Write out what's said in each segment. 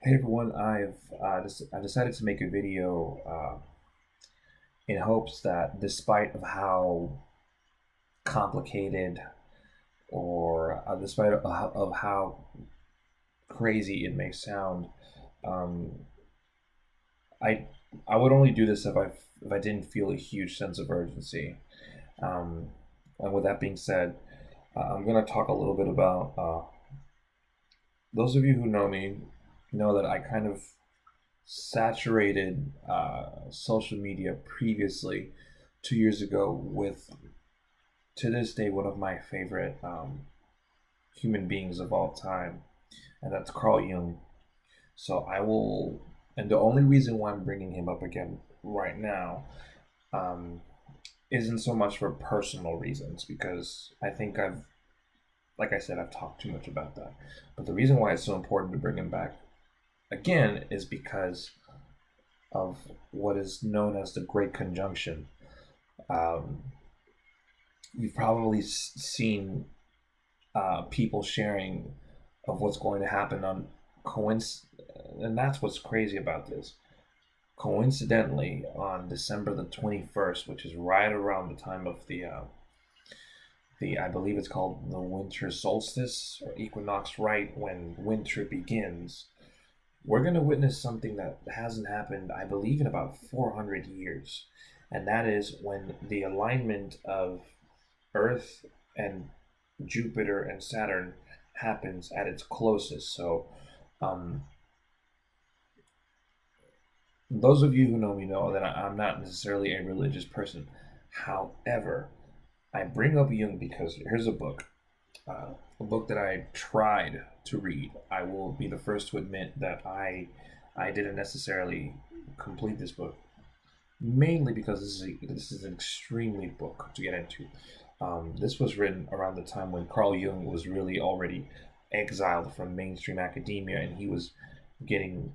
Hey everyone, I decided to make a video in hopes that despite of how complicated or despite of how crazy it may sound, um, I I would only do this if I didn't feel a huge sense of urgency. Um, and with that being said, I'm going to talk a little bit about those of you who know me know that I kind of saturated social media previously 2 years ago with, to this day, one of my favorite human beings of all time, and that's Carl Jung. So I will, and the only reason why I'm bringing him up again right now um, isn't so much for personal reasons, because I think like I said, I've talked too much about that. But the reason why it's so important to bring him back again is because of what is known as the Great Conjunction. Um, you've probably seen people sharing of what's going to happen on coinc, and that's what's crazy about this. Coincidentally, on December the 21st, which is right around the time of the I believe it's called the winter solstice or equinox, right when winter begins, we're going to witness something that hasn't happened, I believe, in about 400 years. And that is when the alignment of Earth and Jupiter and Saturn happens at its closest. So, um, those of you who know me know that I'm not necessarily a religious person. However, I bring up Jung because here's a book that I tried to read. I will be the first to admit that I didn't necessarily complete this book, mainly because this is an extremely book to get into. This was written around the time when Carl Jung was really already exiled from mainstream academia, and he was getting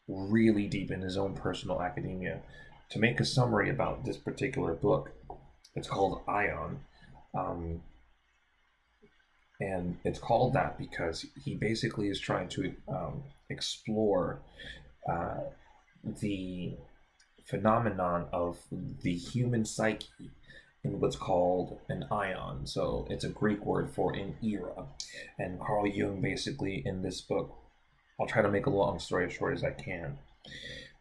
really deep in his own personal academia. To make a summary about this particular book, it's called Aion. Um, and it's called that because he basically is trying to explore uh, the phenomenon of the human psyche in what's called an ion. So it's a Greek word for an era. And Carl Jung basically in this book, I'll try to make a long story as short as I can,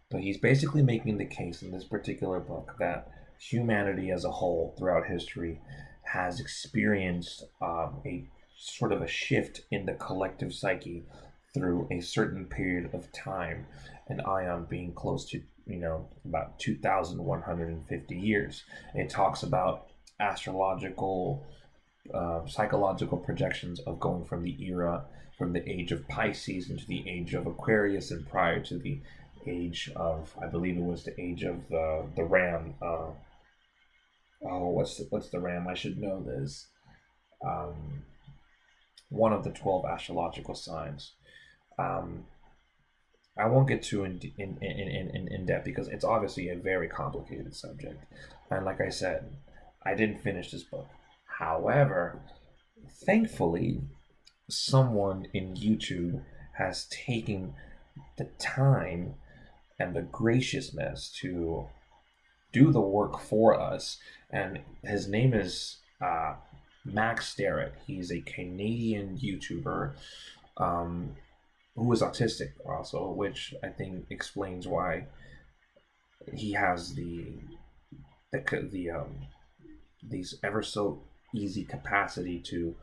but he's basically making the case in this particular book that humanity as a whole throughout history has experienced a sort of a shift in the collective psyche through a certain period of time, an ion being close to, about 2,150 years. And it talks about astrological, psychological projections of going from the era, from the age of Pisces into the age of Aquarius, and prior to the age of, I believe it was the age of the ram. What's the ram? I should know this. Um, One of the 12 astrological signs. Um, I won't get too in depth because it's obviously a very complicated subject. And like I said, I didn't finish this book. However, thankfully, someone in YouTube has taken the time and the graciousness to do the work for us. And his name is Max Derrat. He's a Canadian YouTuber um, who is autistic also, which I think explains why he has the these ever so easy capacity to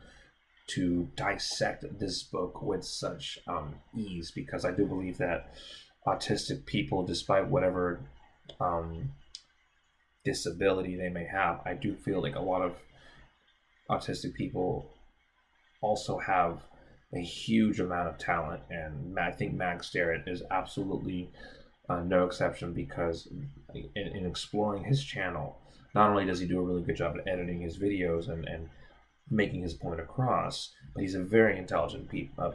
dissect this book with such ease, because I do believe that autistic people, despite whatever um, disability they may have, I do feel like a lot of autistic people also have a huge amount of talent, and I think Max Derrat is absolutely no exception, because in exploring his channel, not only does he do a really good job at editing his videos and making his point across, but he's a very intelligent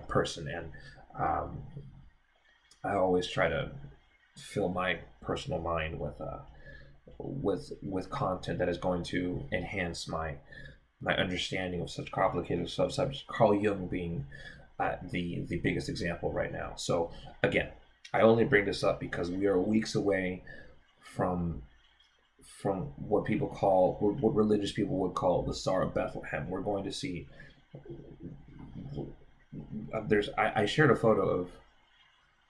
person, and um, I always try to fill my personal mind with content that is going to enhance my understanding of such complicated subjects. Carl Jung being the biggest example right now. So again, I only bring this up because we are weeks away from what people call, what religious people would call the Star of Bethlehem. We're going to see. I shared a photo of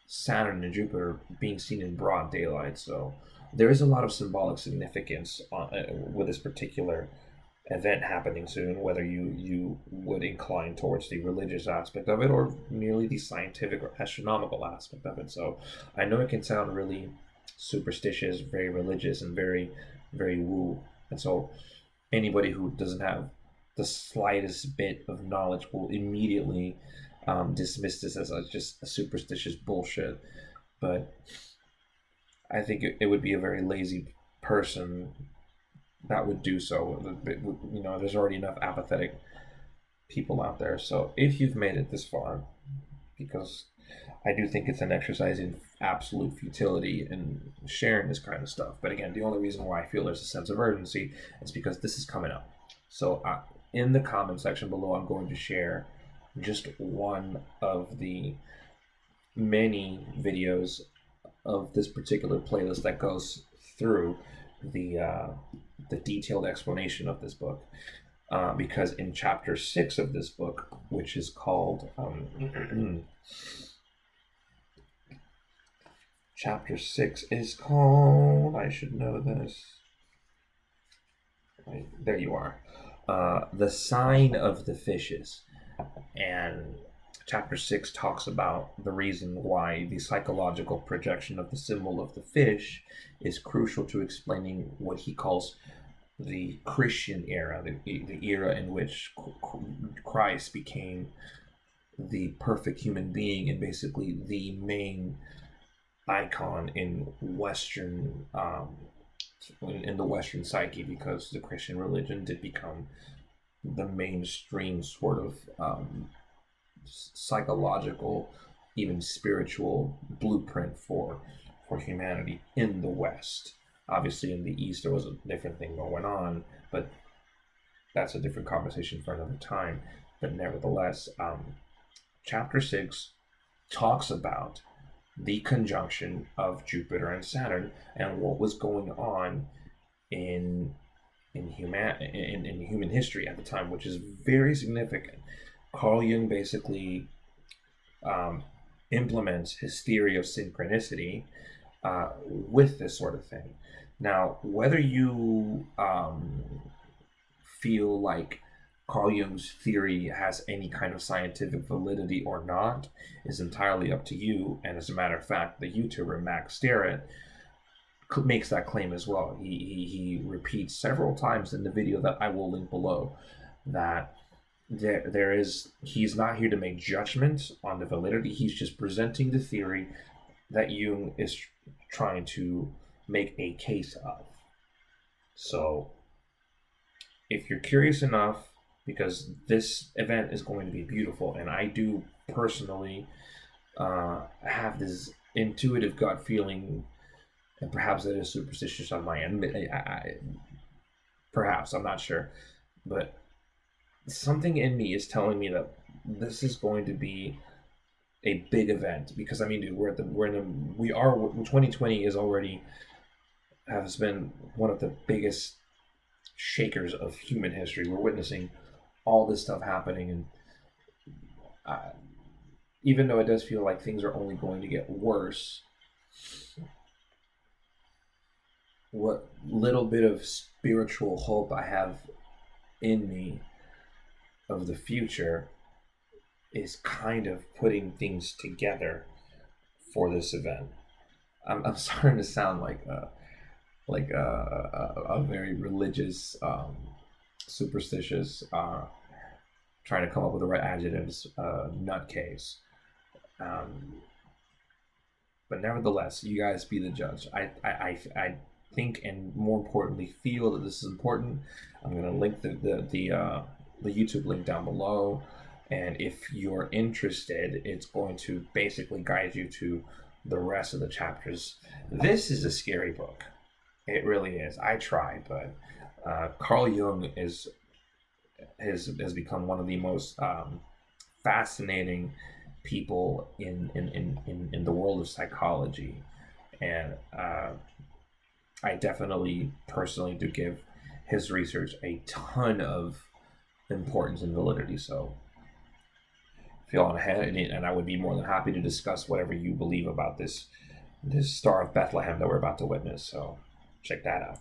Saturn and Jupiter being seen in broad daylight, so there is a lot of symbolic significance with this particular event happening soon, whether you would incline towards the religious aspect of it or merely the scientific or astronomical aspect of it. So I know it can sound really superstitious, very religious, and very, very woo. And so anybody who doesn't have the slightest bit of knowledge will immediately dismiss this as just a superstitious bullshit. But I think it would be a very lazy person that would do so. You know, there's already enough apathetic people out there. So if you've made it this far, because I do think it's an exercise in absolute futility in sharing this kind of stuff. But again, the only reason why I feel there's a sense of urgency is because this is coming up. So in the comment section below, I'm going to share just one of the many videos of this particular playlist that goes through the detailed explanation of this book. Because in chapter 6 of this book, which is called chapter 6 is called, I should know this. Right, there you are. The Sign of the Fishes. And chapter 6 talks about the reason why the psychological projection of the symbol of the fish is crucial to explaining what he calls the Christian era, the era in which Christ became the perfect human being and basically the main icon in Western in the Western psyche, because the Christian religion did become the mainstream sort of psychological, even spiritual blueprint for humanity in the West. Obviously, in the East, there was a different thing going on, but that's a different conversation for another time. But nevertheless, chapter 6 talks about the conjunction of Jupiter and Saturn and what was going on in human history at the time, which is very significant. Carl Jung basically implements his theory of synchronicity with this sort of thing. Now, whether you feel like Carl Jung's theory has any kind of scientific validity or not is entirely up to you. And as a matter of fact, the YouTuber Max Derrat makes that claim as well. He repeats several times in the video that I will link below that he's not here to make judgments on the validity. He's just presenting the theory that Jung is trying to make a case of. So if you're curious enough, because this event is going to be beautiful, and I do personally have this intuitive gut feeling, and perhaps it is superstitious on my end, perhaps, I'm not sure, but something in me is telling me that this is going to be a big event. Because I mean, dude, 2020 is already has been one of the biggest shakers of human history. We're witnessing all this stuff happening, and even though it does feel like things are only going to get worse, what little bit of spiritual hope I have in me of the future is kind of putting things together for this event. I'm starting to sound like a very religious, superstitious, trying to come up with the right adjectives, nutcase. But nevertheless, you guys be the judge. I think, and more importantly, feel that this is important. I'm going to link the YouTube link down below. And if you're interested, it's going to basically guide you to the rest of the chapters. This is a scary book. It really is. I tried, but Carl Jung has become one of the most fascinating people in the world of psychology. And I definitely personally do give his research a ton of importance and validity. So feel on ahead, and I would be more than happy to discuss whatever you believe about this Star of Bethlehem that we're about to witness. So check that out.